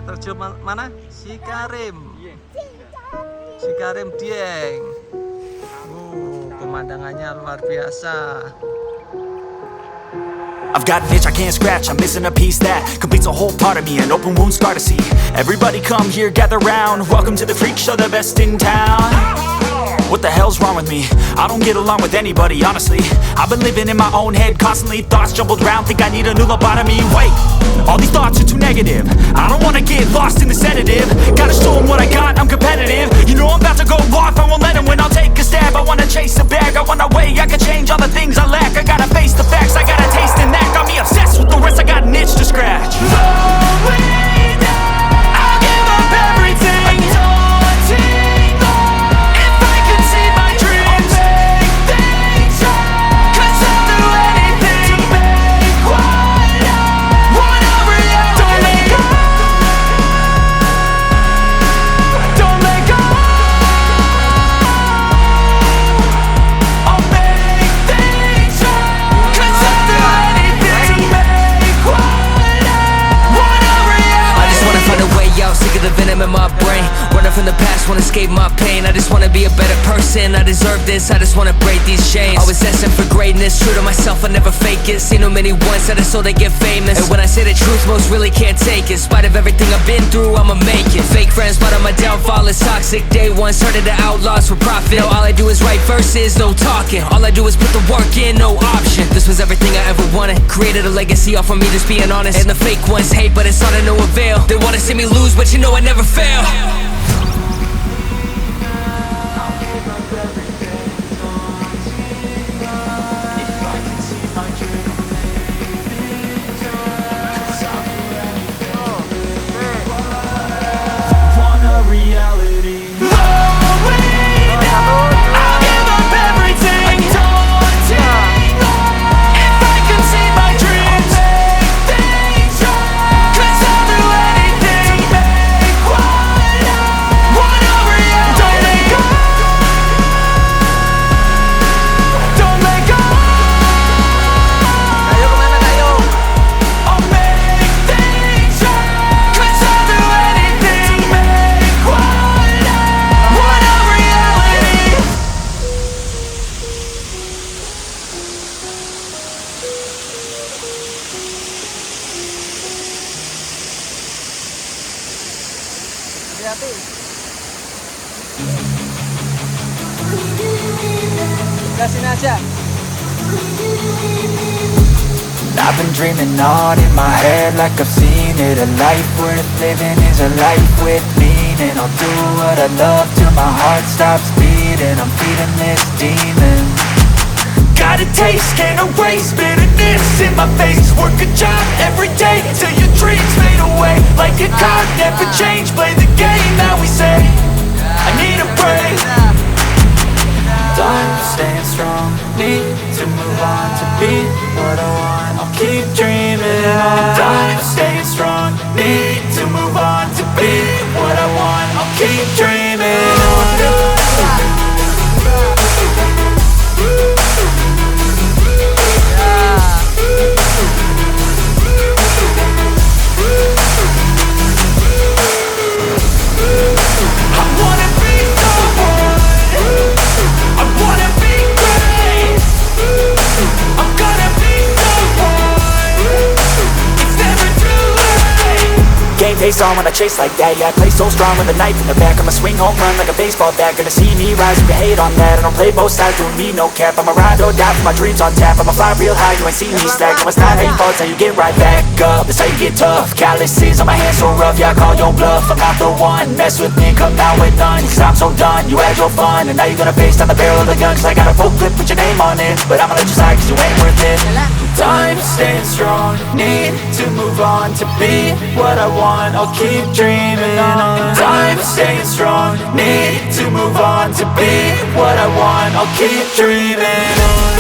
air terjun mana? Sikarim. Sikarim Dieng. Pemandangannya luar biasa. I've got an itch I can't scratch, I'm missing a piece that completes a whole part of me, an open wound scar to see. Everybody come here, gather round, welcome to the freak show, the best in town. What the hell's wrong with me? I don't get along with anybody, honestly. I've been living in my own head constantly, thoughts jumbled round, think I need a new lobotomy. Wait, all these thoughts are too negative, I don't wanna get lost in the sedative. Gotta show them what I got, I'm competitive. You know I'm about to go off, I won't let them win, I'll take a stab. I wanna chase a bag, I wanna weigh, I can change all the things I lack. I gotta face the facts, I gotta taste the knack. Got me obsessed with the rest, I got an itch to scratch. I'll give up everything. If I could see my dreams, I'll make things right. 'Cause I'll do anything to make what I want a reality. Don't let go. I'll make things right. 'Cause I'll do anything to make what I want a reality. I just wanna find a way out, sick of the venom in my brain. Running from the past, wanna escape my pain. I just wanna be a better person, I deserve this. I just wanna break these chains. Always destined for greatness, true to myself, I never fake it. Seen too many once that I so they get famous. And when I say the truth, most really can't take it. In spite of everything I've been through, I'ma make it. Fake friends, but on my downfall is toxic. Day one, started to outlaws for profit. Now all I do is write verses, no talking. All I do is put the work in, no option. This was everything I ever wanted. Created a legacy off of me, just being honest. And the fake ones hate, but it's all to no avail. They wanna see me lose, but you know I never fail. Udah sini aja. I've been dreaming on in my head like I've seen it. A life worth living is a life with meaning. I'll do what I love till my heart stops beating. I'm feeding this demon. Got a taste, can't erase bitterness in my face. Work a job every day till your dreams fade away. Like a card, never change. Play the game that we say. I need a break. Done staying strong, need to move on to be what I want. I'll keep dreaming on. Done staying strong, need to move on to be what I want. I'll keep dreaming on. Face on when I chase like that, yeah, I play so strong with a knife in the back. I'ma swing home run like a baseball bat. Gonna see me rise if you hate on that. I don't play both sides, doing me no cap. I'ma ride or die for my dreams on tap. I'ma fly real high, you ain't seen me slack. No, it's not how you fall, it's how you get right back up. That's how you get tough. Calluses on my hands so rough, yeah, I call your bluff. I'm not the one, mess with me, come out with none. Cause I'm so done, you had your fun. And now you're gonna face down the barrel of the gun. Cause I got a full clip with your name on it. But I'ma let you slide cause you ain't worth it. Time staying strong, need to move on to be what I want. I'll keep dreaming on. Time staying strong, need to move on to be what I want. I'll keep dreaming on.